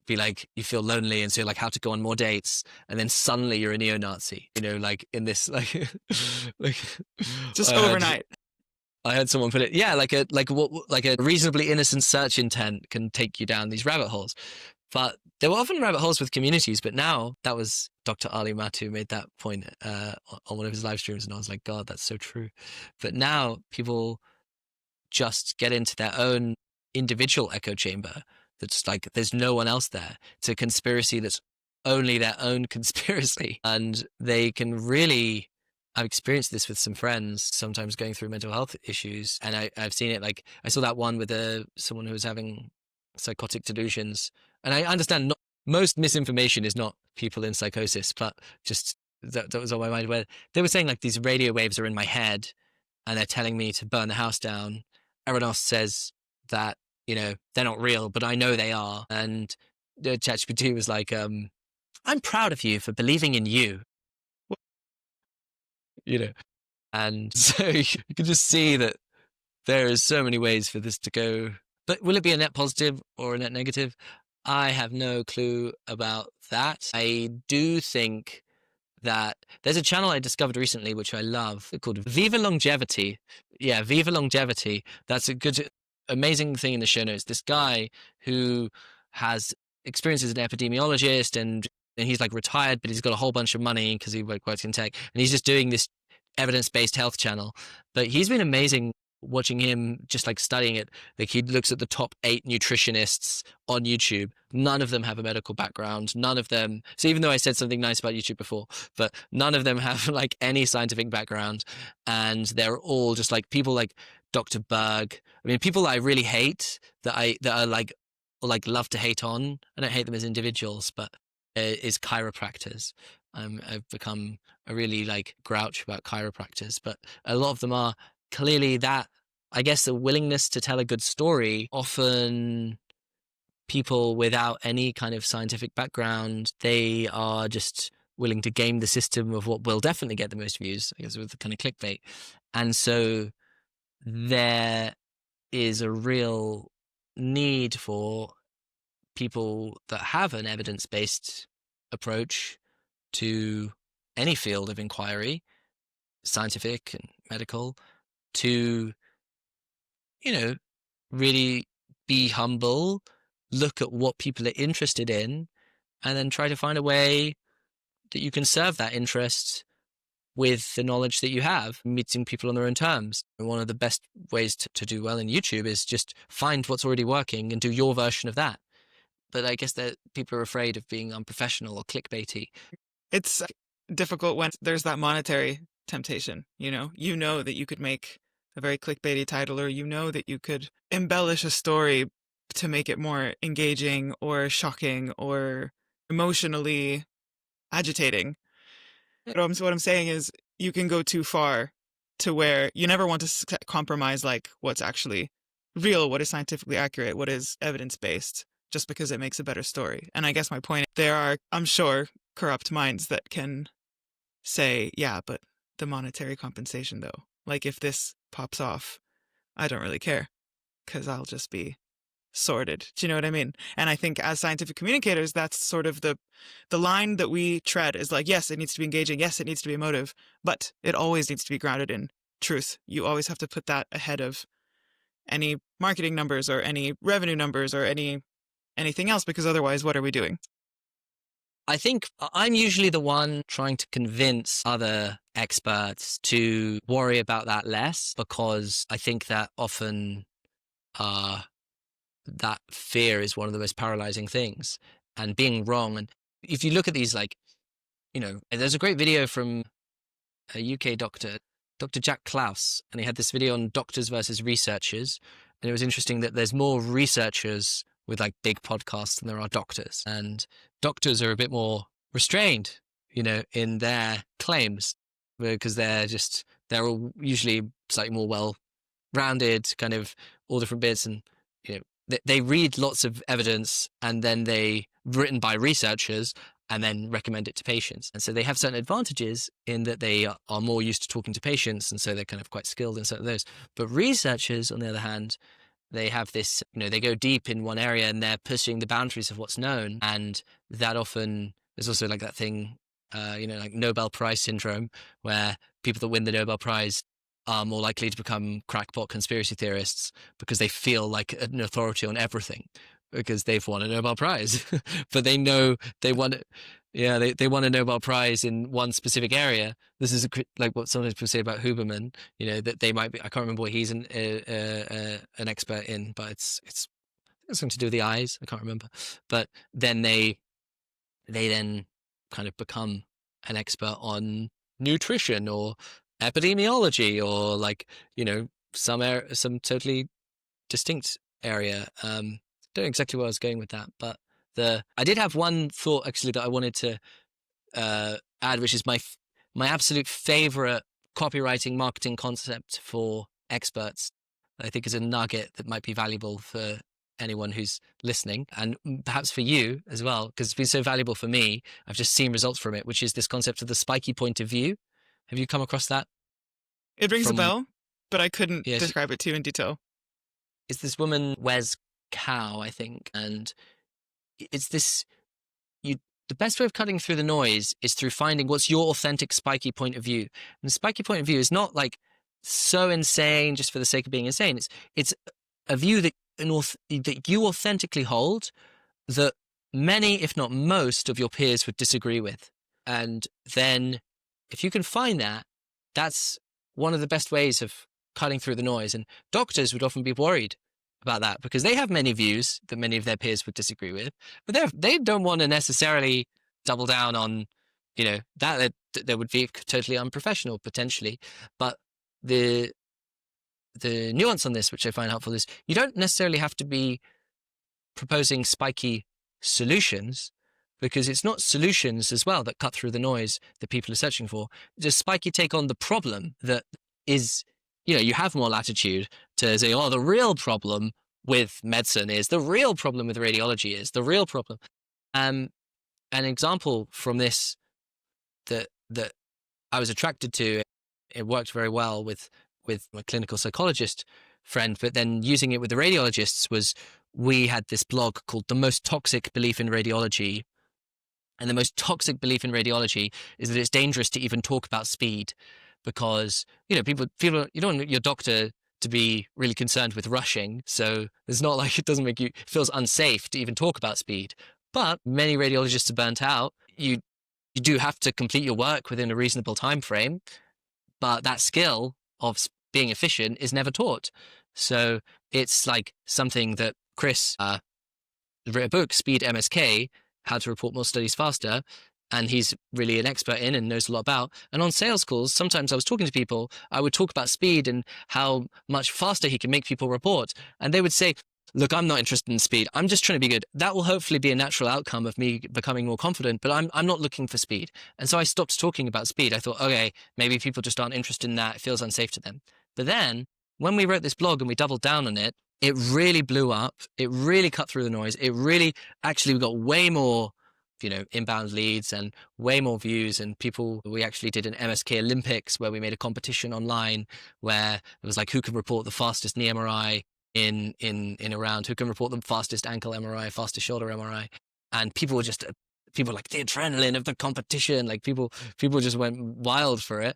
be like, you feel lonely, and so like how to go on more dates, and then suddenly you're a neo-Nazi, like in this like just overnight. I heard someone put it, yeah, like a reasonably innocent search intent can take you down these rabbit holes. But there were often rabbit holes with communities, but now, that was Dr. Ali Matu made that point on one of his live streams, and I was like, God, that's so true. But now people just get into their own individual echo chamber that's like, there's no one else there. It's a conspiracy that's only their own conspiracy. And they can really, I've experienced this with some friends, sometimes going through mental health issues. And I've seen it, like, I saw that one with someone who was having psychotic delusions. And I understand most misinformation is not people in psychosis, but just that was on my mind, where they were saying like these radio waves are in my head and they're telling me to burn the house down. Everyone else says that, they're not real, but I know they are. And the ChatGPT was like, I'm proud of you for believing in you. And so you can just see that there is so many ways for this to go. But will it be a net positive or a net negative? I have no clue about that. I do think that there's a channel I discovered recently, which I love, called Viva Longevity. Yeah, Viva Longevity. That's a good, amazing thing in the show notes. This guy who has experience as an epidemiologist, and he's like retired, but he's got a whole bunch of money because he works in tech, and he's just doing this evidence-based health channel. But he's been amazing watching him, just like studying it. Like he looks at the top 8 nutritionists on YouTube. None of them have a medical background. None of them. So even though I said something nice about YouTube before, but none of them have like any scientific background. And they're all just like people like Dr. Berg. I mean, people I really hate that are like love to hate on. I don't hate them as individuals, but is chiropractors. I've become a really like grouch about chiropractors, but a lot of them are clearly that, I guess, the willingness to tell a good story. Often people without any kind of scientific background, they are just willing to game the system of what will definitely get the most views, I guess, with the kind of clickbait. And so there is a real need for people that have an evidence-based approach to any field of inquiry, scientific and medical, to, really be humble, look at what people are interested in, and then try to find a way that you can serve that interest with the knowledge that you have, meeting people on their own terms. And one of the best ways to do well in YouTube is just find what's already working and do your version of that. But I guess that people are afraid of being unprofessional or clickbaity. It's difficult when there's that monetary temptation, you know that you could make a very clickbaity title, or you know that you could embellish a story to make it more engaging or shocking or emotionally agitating. What I'm saying is you can go too far to where you never want to compromise like what's actually real, what is scientifically accurate, what is evidence-based, just because it makes a better story. And I guess my point, there are, I'm sure, corrupt minds that can say, yeah, but the monetary compensation though, like if this pops off, I don't really care because I'll just be sorted. Do you know what I mean? And I think as scientific communicators, that's sort of the line that we tread is like, yes, it needs to be engaging. Yes, it needs to be emotive, but it always needs to be grounded in truth. You always have to put that ahead of any marketing numbers or any revenue numbers or anything else, because otherwise, what are we doing? I think I'm usually the one trying to convince other experts to worry about that less, because I think that often that fear is one of the most paralyzing things, and being wrong. And if you look at these, like, there's a great video from a UK doctor, Dr. Jack Klaus, and he had this video on doctors versus researchers. And it was interesting that there's more researchers with like big podcasts than there are doctors. And doctors are a bit more restrained, in their claims, because they're all usually slightly more well-rounded, kind of all different bits. And, they read lots of evidence and then written by researchers and then recommend it to patients. And so they have certain advantages in that they are more used to talking to patients. And so they're kind of quite skilled in certain of those. But researchers, on the other hand, they have this, they go deep in one area and they're pushing the boundaries of what's known. And that often, there's also like that thing, like Nobel Prize syndrome, where people that win the Nobel Prize are more likely to become crackpot conspiracy theorists because they feel like an authority on everything because they've won a Nobel Prize. But they know they won it. Yeah, they won a Nobel Prize in one specific area. This is like what sometimes people say about Huberman, that they might be, I can't remember what he's an expert in, but it's something to do with the eyes. I can't remember. But then they then kind of become an expert on nutrition or epidemiology or like, some totally distinct area. Don't know exactly where I was going with that, but I did have one thought actually that I wanted to add, which is my absolute favorite copywriting marketing concept for experts. I think is a nugget that might be valuable for anyone who's listening, and perhaps for you as well, because it's been so valuable for me. I've just seen results from it, which is this concept of the spiky point of view. Have you come across that? It rings a bell, but I couldn't Yes. describe it to you in detail. It's this woman, Wes Cow, I think, and it's this, the best way of cutting through the noise is through finding what's your authentic spiky point of view. And the spiky point of view is not like so insane just for the sake of being insane. It's a view that you authentically hold that many, if not most, of your peers would disagree with. And then if you can find that, that's one of the best ways of cutting through the noise. And doctors would often be worried about that because they have many views that many of their peers would disagree with, but they don't want to necessarily double down on, that would be totally unprofessional potentially. But the nuance on this, which I find helpful, is you don't necessarily have to be proposing spiky solutions, because it's not solutions as well that cut through the noise that people are searching for. It's a spiky take on the problem that is, you have more latitude to say, the real problem with medicine is, the real problem with radiology is, the real problem. An example from this that I was attracted to, it worked very well with my clinical psychologist friend, but then using it with the radiologists was, we had this blog called The Most Toxic Belief in Radiology. And the most toxic belief in radiology is that it's dangerous to even talk about speed because, people, you don't want your doctor to be really concerned with rushing. So it's not like it feels unsafe to even talk about speed. But many radiologists are burnt out. You do have to complete your work within a reasonable time frame, but that skill of being efficient is never taught. So it's like something that Chris wrote a book, Speed MSK, How to Report More Studies Faster, and he's really an expert in and knows a lot about. And on sales calls, sometimes I was talking to people, I would talk about speed and how much faster he can make people report. And they would say, look, I'm not interested in speed. I'm just trying to be good. That will hopefully be a natural outcome of me becoming more confident, but I'm not looking for speed. And so I stopped talking about speed. I thought, okay, maybe people just aren't interested in that. It feels unsafe to them. But then when we wrote this blog and we doubled down on it, it really blew up. It really cut through the noise. It really, actually, we got way more, inbound leads and way more views, and people. We actually did an MSK Olympics where we made a competition online where it was like, who can report the fastest knee MRI in a round, who can report the fastest ankle MRI, fastest shoulder MRI. And people were like the adrenaline of the competition, like people just went wild for it.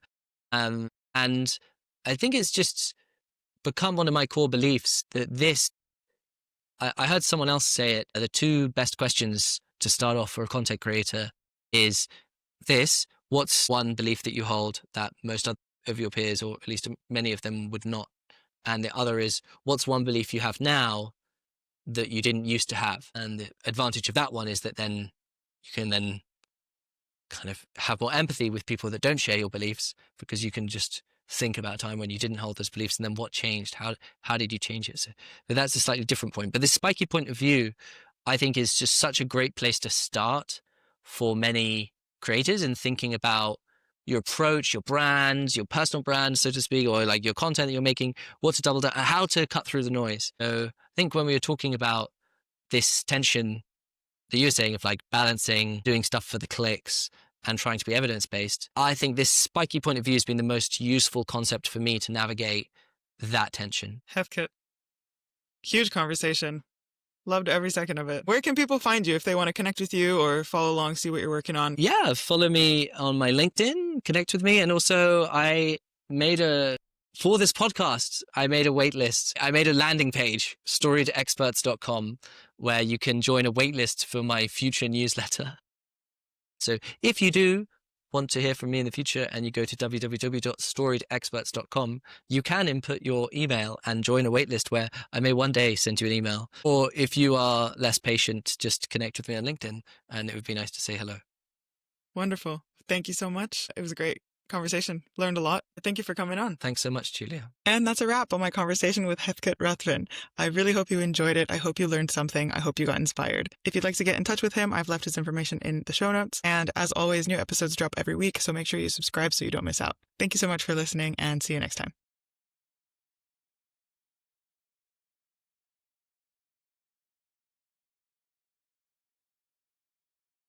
And I think it's just become one of my core beliefs that I heard someone else say it, the two best questions to start off for a content creator is this: what's one belief that you hold that most of your peers, or at least many of them, would not? And the other is, what's one belief you have now that you didn't used to have? And the advantage of that one is that then you can then kind of have more empathy with people that don't share your beliefs, because you can just think about a time when you didn't hold those beliefs and then what changed. How did you change it? So that's a slightly different point. But this spiky point of view, I think, is just such a great place to start for many creators in thinking about your approach, your brand, your personal brand, so to speak, or like your content that you're making, what to double down, how to cut through the noise. So I think when we were talking about this tension that you're saying of like balancing doing stuff for the clicks and trying to be evidence-based, I think this spiky point of view has been the most useful concept for me to navigate that tension. Heathcote, huge conversation. Loved every second of it. Where can people find you if they want to connect with you or follow along, see what you're working on? Yeah, follow me on my LinkedIn, connect with me. And also for this podcast, I made a wait list. I made a landing page, storiedexperts.com, where you can join a wait list for my future newsletter. So if you do want to hear from me in the future and you go to www.storiedexperts.com, you can input your email and join a waitlist where I may one day send you an email. Or if you are less patient, just connect with me on LinkedIn and it would be nice to say hello. Wonderful. Thank you so much. It was a great conversation. Learned a lot. Thank you for coming on. Thanks so much, Julia. And that's a wrap on my conversation with Heathcote Ruthven. I really hope you enjoyed it. I hope you learned something. I hope you got inspired. If you'd like to get in touch with him, I've left his information in the show notes. And as always, new episodes drop every week, so make sure you subscribe so you don't miss out. Thank you so much for listening, and see you next time.